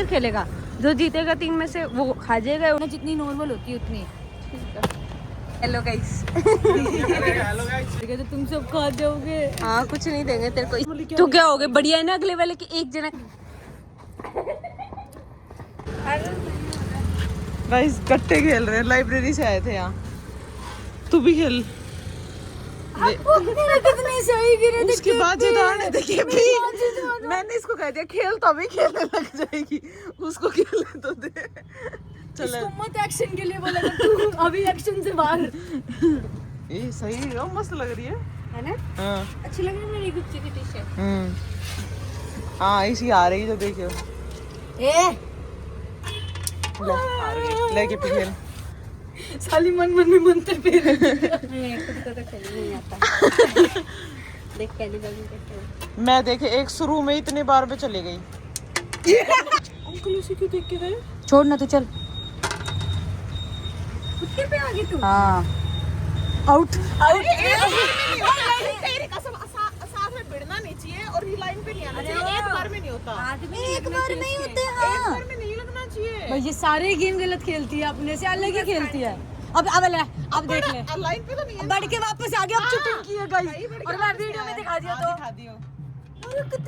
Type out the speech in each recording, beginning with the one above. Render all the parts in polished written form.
खेलेगा, जो जीतेगा 3 में से वो खा जाएगा, जितनी नॉर्मल होती है उतनी। Hello guys. तो तुम सब खा जाओगे। हाँ कुछ नहीं देंगे तेरे को। तो क्या हो गया, बढ़िया है ना, अगले वाले की एक जना। गाइस कट्टे खेल रहे हैं, लाइब्रेरी से आए थे यहाँ। तू भी खेल। कितने सही गिरे थे। उसके बाद जिताने देखिए भी मैंने इसको कह दिया खेल तो अभी खेलने लग जाएगी, उसको खेलने तो दे। चलो इसको मत एक्शन के लिए बोला तू, अभी एक्शन से बाहर। ये सही है, मस्त लग रही है ना? हाँ अच्छी लग रही है मेरी गुच्ची की टी-शर्ट। हाँ इसी आ रही जो देखियो। लेके खेल। साली मन मन में मंत्र फेर। खुद को तो खेलने नहीं आता। देख पहली बार में कैसे। मैं देखे एक शुरू में इतने बार पे चली गई। अंकल उसे क्यों देख के गए? छोड़ ना, तू चल। कुत्ते पे आ गई तू। हाँ आउट आउट। तेरी कसम साथ में भिड़ना नहीं चाहिए और ये लाइन पे नहीं आना चाहिए। एक बार में नहीं होता, एक बार नहीं होते। हाँ एक बार में नहीं लगना चाहिए भाई, ये सारे गेम गलत खेलती है, अपने से अलग ही खेलती है। अब ले, अब देख ले, लाइन पे तो नहीं है। बढ़ के वापस आ गया। अब चीटिंग की है गाइस, और मैं वीडियो में दिखा दिया तो। दिखा दियो।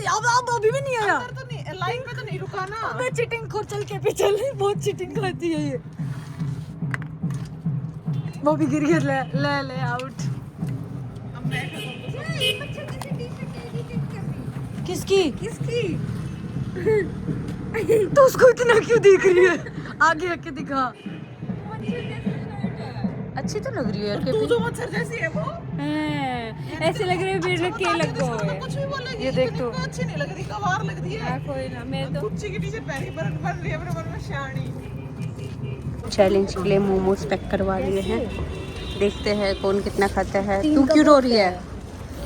अब अभी भी नहीं आया। अंदर तो नहीं, लाइन पे तो नहीं रुका ना। मैं चीटिंग खोर चल के पीछे ले, बहुत चीटिंग करती है ये। वो भी गिर गया। ले आउट। किसकी तो उसको इतना क्यों दिख रही है? आगे आके दिखा। अच्छी तो लग रही है यार। तू जो मच्छर जैसी है वो ऐसे लग रहे मेरे के लग गए। कुछ भी बोलेगी। ये देख तो अच्छी नहीं लग रही, कवार लग रही है। कोई ना, मैं तो कुच्ची की टी-शर्ट पहनी बन रही है अपने मन में शानी। चैलेंज के लिए मोमोज पैक करवा लिए हैं, देखते हैं कौन कितना खाता है। तू क्यों रो रही है?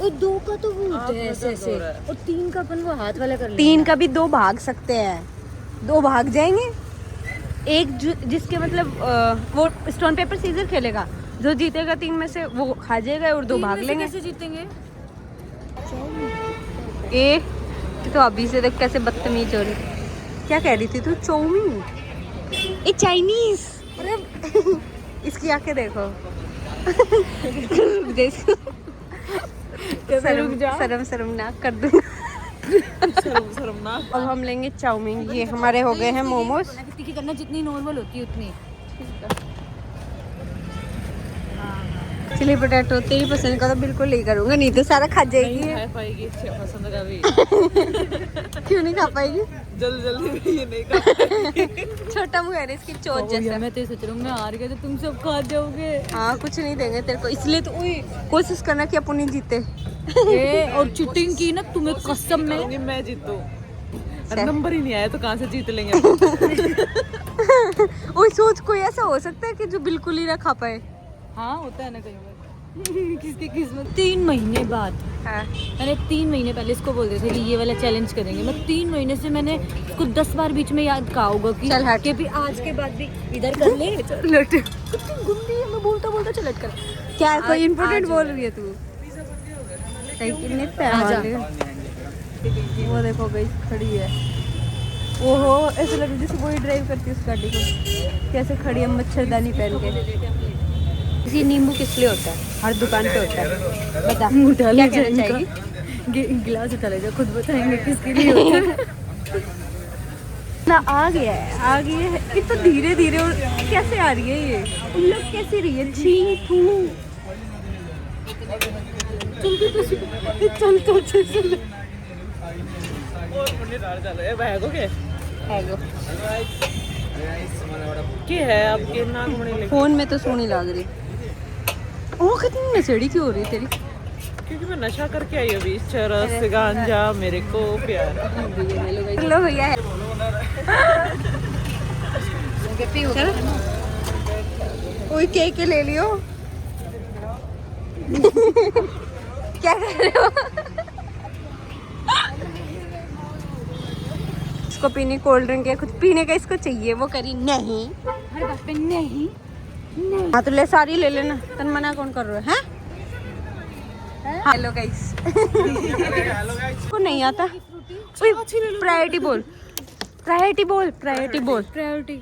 और 2 का तो वो होते हैं ऐसे, और 3 का अपन वो हाथ वाला कर लेंगे। 3 का भी 2 भाग सकते हैं, 2 भाग जाएंगे। एक जिसके मतलब वो स्टोन पेपर सीजर खेलेगा, जो जीतेगा 3 में से वो खा जाएगा, और 2 भाग लेंगे। कैसे जीतेंगे? तो अभी से देख कैसे बदतमीज हो रही। क्या कह रही थी तू? चाउमीन, ये चाइनीज। अरे इसकी आंखें देखो। शर्मनाक कर दूंगा। शर्मनाक। अब हम लेंगे चाउमीन। ये हमारे हो गए हैं मोमोज। तीखी करना, जितनी नॉर्मल होती है उतनी। चिली पोटैटो तेरी पसंद का तो बिल्कुल नहीं करूंगा, नहीं तो सारा खा जाएगी। नहीं खा पाएगी पसंद का भी। क्यों नहीं खा पाएगी? जल्दी भी ये नहीं खा पाएगी। छोटा मुंह है इसकी, चोट जैसा। मैं तो सोच रहा हूँ मैं हार गया तो तुम सब खा जाओगे। हाँ कुछ नहीं देंगे तेरे को, इसलिए तो कोशिश करना कि अपन ही जीते। और चीटिंग की ना तुम्हें कसम में। मैं जीतूं, नंबर ही नहीं आया तो कहाँ से जीत लेंगे। ओए सोच, कोई ऐसा हो सकता है कि जो बिल्कुल ही ना खा पाए? हाँ होता है ना कई बार। किसकी किस्मत। 3 महीने बाद मैंने 3 महीने पहले इसको बोल रहे थे कि ये वाला चैलेंज करेंगे। मैं 3 महीने से मैंने इसको 10 बार बीच में याद कहा होगा कि चल हट के भी आज के बाद भी इधर कर ले। लट कितनी गुंडी है, मैं बोलता चलट कर। क्या कोई इम्पोर्टेंट बोल रही है तू? वो देखो गई खड़ी है। ओहो ऐसे लग रहा जैसे वही ड्राइव करती है उस गाड़ी को। कैसे खड़ी है मच्छरदानी पहन के। ये नींबू किस लिए होता है? हर दुकान पे होता है। बता क्या कहना चाहेगी? गिलास उठा ले जा, खुद बताएंगे किसके लिए होता है। ना आ गया है ये तो धीरे धीरे। और कैसे आ रही है ये? उल्लू कैसे रही है? छी थू चल है आपके नाक फोन में तो सोनी लग रही। ओ कितनी नशेड़ी क्यों हो रही तेरी? क्योंकि मैं नशा करके आई अभी। चरस गांजा मेरे को प्यार। लो भैया कोई केक ले लियो। क्या कर रहे हो? इसको पीनी कोल्ड ड्रिंक है, कुछ पीने का इसको चाहिए। वो करी नहीं, हर बात पे नहीं। हाँ तो ले, सारी ले लेना। तन मना कौन कर रहा है? Hello guys. को नहीं आता। प्रायोरिटी बोल। प्रायोरिटी बोल, प्रायोरिटी बोल, प्रायोरिटी।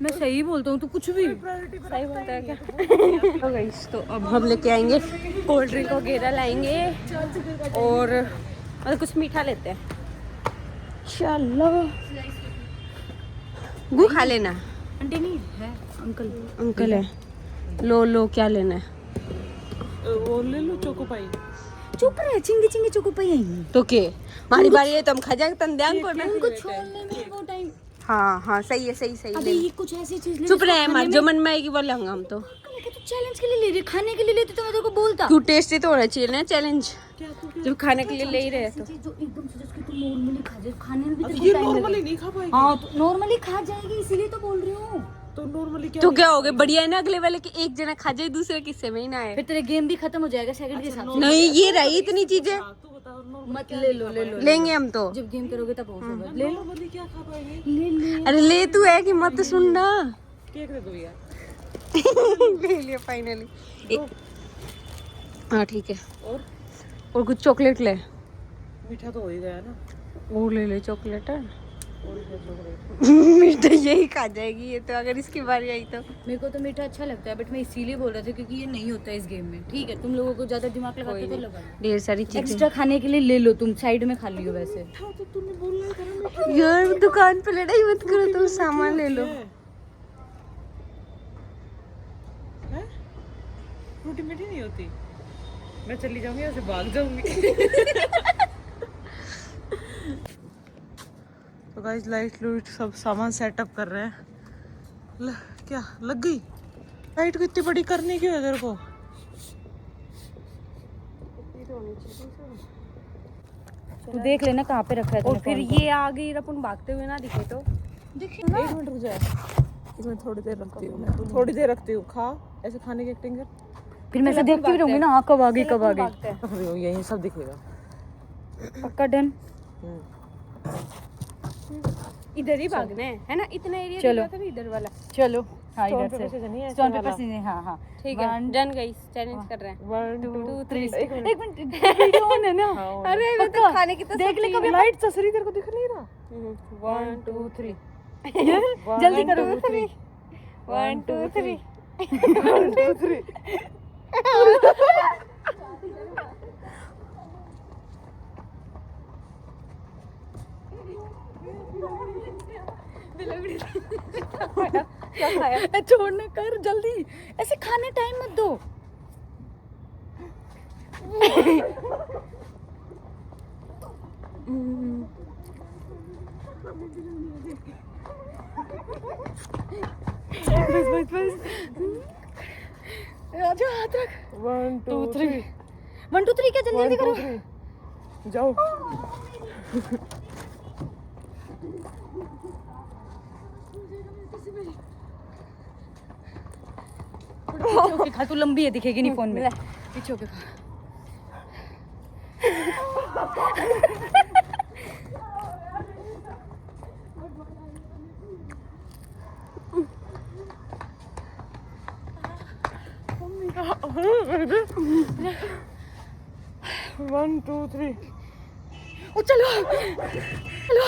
मैं सही बोलता हूँ, तू कुछ भी सही बोलता है क्या? तो गाइस, तो अब हम लेके आएंगे कोल्ड ड्रिंक वगैरह लाएंगे और कुछ मीठा लेते हैं। चलो गु खा लेना। आंटी नहीं है, अंकल। अंकल है। लो क्या लेना है? वो ले लो चोको पाई। चुप रहे, चिंगी चिंगी चोको पाई आई तो के हमारी बारी है तो हम खा जाएंगे, तन ध्यान को ना। उनको छोड़ने में वो टाइम। हाँ सही है, सही अबे ले। ये कुछ ऐसी चीज ले चुप रहे मत, जो मन में आएगी वो लेंगे हम तो। तू चैलेंज के लिए ले रही, खाने के लिए लेती तो मैं तेरे को बोलता। क्यों, टेस्टी तो होना चाहिए ना चैलेंज, जब खाने के लिए ले ही रहे हैं तो। चीज जो एकदम से जिसकी तू नॉर्मली खा जाए, खाने में भी ये तेरे को टाइम नॉर्मली लगे। नहीं खा पाएगी। हाँ तो नॉर्मली खा जाएगी, इसीलिए तो बोल रही हूँ। तो नॉर्मली क्या तो क्या हो गया, बढ़िया है ना, अगले वाले की एक जना खा जाए, दूसरे किस्से में ही ना आए। फिर तेरे गेम भी खत्म हो जाएगा सेकंड के हिसाब से। नहीं ये रही इतनी चीजें, तू बता नॉर्मली मत ले लो, ले लो। लेंगे हम तो। जब गेम करोगे तब होगा। ले लो, नॉर्मली क्या खा पाएंगे? ले ले। अरे ले तू है कि मत सुन ना। केक दे दो यार। ले लिया फाइनली एक। हाँ ठीक है, और कुछ चॉकलेट ले। मीठा तो हो ही गया ना। वो ले ले चॉकलेट है। और क्या चॉकलेट? मीठा यही खा जाएगी ये तो, अगर इसकी बारी आई तो। मेरे को तो मीठा अच्छा लगता है, बट मैं इसीलिए बोल रहा था क्योंकि ये नहीं होता है इस गेम में। ठीक है, तुम लोगों को ज्यादा दिमाग लगाते तो लगा। ढेर सारी चीजें एक्स्ट्रा खाने के लिए ले लो, तुम साइड में खा लियो वैसे। हाँ तो तूने बोलना था ना मीठा यार दुकान पे लड़ाई मत करो, तुम सामान ले लो। है। हैं? रोटी मीठी नहीं होती। मैं चली जाऊंगी, ऐसे भाग जाऊंगी। तो गाइस लाइट लूट सब सामान सेटअप कर रहे हैं। क्या लग गई लाइट को? इतनी बड़ी करने क्यों है तेरे को? तू देख लेना कहाँ पे रखा है और तूने फिर फोन को। ये आ गई, अपन भागते हुए ना दिखे तो। एक मिनट रुक जाए, इसमें थोड़ी देर रखती हूँ मैं, थोड़ी देर रखती हूँ। खा ऐसे खाने की एक्टिंग कर। फिर मैं ऐसे देखती भी रहूंगी ना, हाँ कब आ गई कब आ गई। रख रही हूँ, यही सब दिखेगा। पक्का डन। इधर ही भागना है ना, इतना एरिया चलो। दिखा था ना इधर वाला। चलो हाँ Stone इधर paper से scissors नहीं है, स्टोन ऐसे पेपर वाला। सीजर। हाँ हाँ ठीक है, डन गाइस, चैलेंज कर रहे हैं। 1 2 3 एक मिनट वीडियो ऑन है ना। अरे मैं तो खाने की तो देख ले कभी। लाइट चसरी तेरे को दिख नहीं रहा? 1 2 3 जल्दी करो। 1 2 3 1 2 3 क्या खाया? छोड़ना कर जल्दी, ऐसे खाने टाइम मत दो। बस बस बस। आजा हाथ रख। 1 2 3 1 2 3 क्या जल्दी जल्दी करो। जाओ। पीछे होके खा, तू लंबी है दिखेगी नहीं फोन में। पीछे होके खा। One two three. ओ चलो चलो।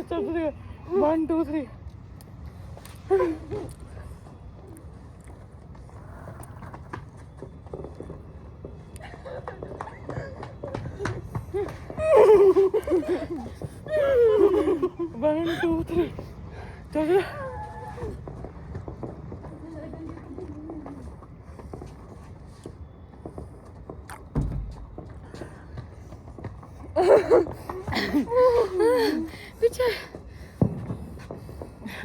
चल 1 2 3। One two three. चल पीछे।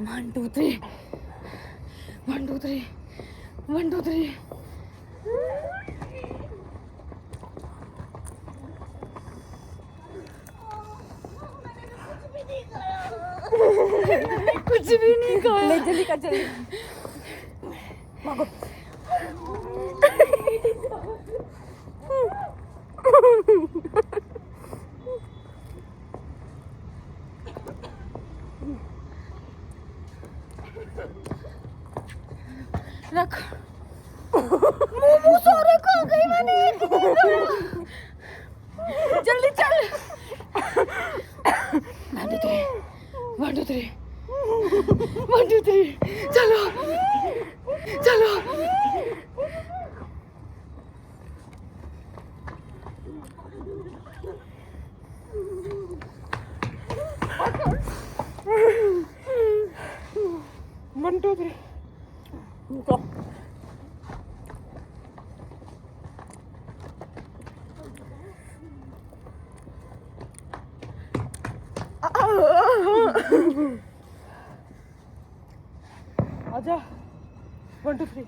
1 2 3 1 2 3 1 2 3। कुछ भी नहीं खाया। ले जल्दी कर, जल्दी। रख। मोमो सारे खा गई मैंने। जल्दी चल। 1 2 3 1 2 3 1 2 3 चलो चलो। One, two, three. आजा 1 2 3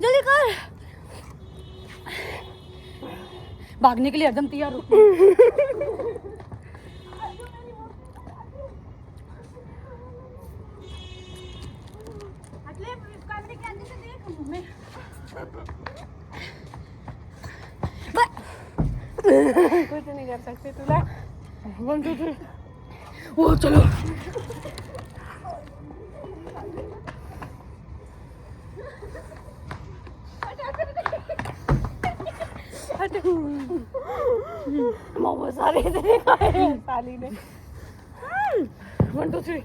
जल्दी कर। भागने के लिए एकदम तैयार हो। कुछ नहीं कर सकते तुला 1 2 3 ओ चलो। मोमो सारे इतने खाए हैं साली ने 1 2 3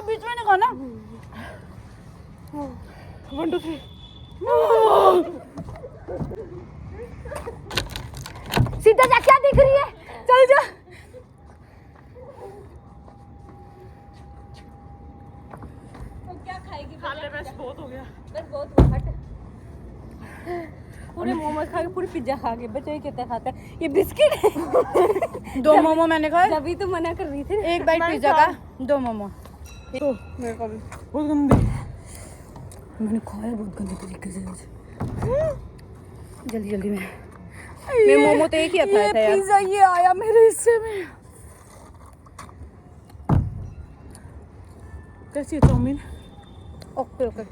बीच में नहीं खाना। 1 2 3 सीधा जा, क्या दिख रही है? चल जा। तो क्या खाएगी? बस बहुत हो गया। बस बहुत हट। पूरे मोमोज खा के पूरी पिज्जा खा के बच्चे कितने खाते हैं? ये बिस्किट है। 2 मोमो मैंने खाए। जब भी तो मना कर रही थी। एक बाइट पिज्जा का 2 मोमो। तो मेरे को भी बहुत गंदे। मैंने खाया बहुत गंदे तरीके से। जल्दी जल्दी में। मैं मोमो तो एक ही आता है यार। पिज्जा ये आया मेरे हिस्से में। कैसी है चाउमीन? Okay okay.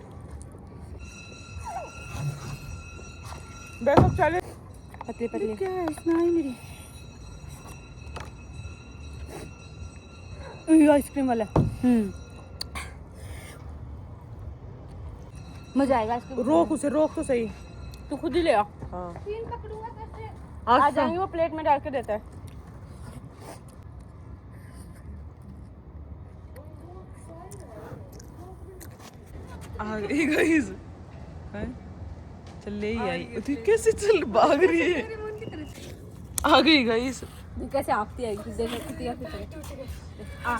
बैकअप चले। पतली पतली। क्या है इसमें आई मेरी? आइसक्रीम वाला। मजा आएगा आइसक्रीम। रोक उसे, रोक तो सही। तू खुद ही ले आ। हाँ पकड़ूंगा कैसे? आ जाएंगे, वो प्लेट में डाल के देता है। आ गई गाइस। चल ले ही आई। तू कैसे चल भाग रही है? आ गई गाइस। कैसे आपती आएगी? देख कितनी आती है।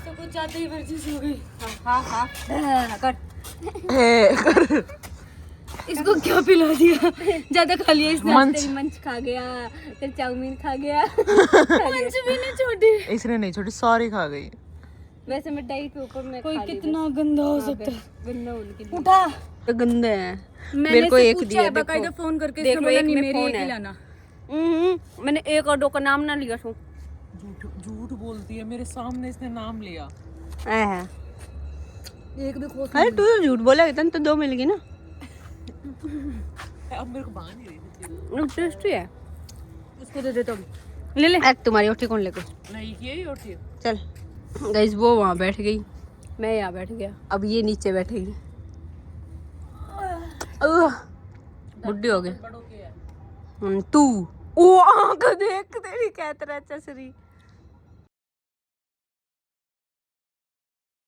तो कुछ ज्यादा ही वर्जिश हो गई। हाँ हाँ कर। कर इसको क्या पिला दिया? ज्यादा खा लिया इसने। मंच। तेरी मंच खा गया, तेरी चाउमीन खा गया। मंच भी नहीं छोड़ी। इसने नहीं छोड़ी, सारी खा गई। वैसे मैं डाइट के ऊपर मैं कोई कितना गंदा हो सकता है। गंदा उनके लिए। उठा। तो गंदे हैं। मेरे को एक दिया। बकायदा फोन करके देख लो, एक में मेरी फोन एक ही है। लाना। मैंने एक और दो का नाम ना लिया सो। झूठ बोलती है, मेरे सामने इसने नाम लिया। है एक भी खोस। अरे तू तो झूठ बोला इतना तो 2 मिल गई ना। अब मेरे को बांध नहीं रही थी। टेस्टी है। उसको दे देता हूँ। ले ले। तुम्हारी रोटी कौन लेको? नहीं ये और थी। चल गाइस, वो वहाँ बैठ गई, मैं यहाँ बैठ गया, अब ये नीचे बैठेगी। बुढ़ी हो गई तू। ओ आंख देख तेरी क्या तरह चसरी।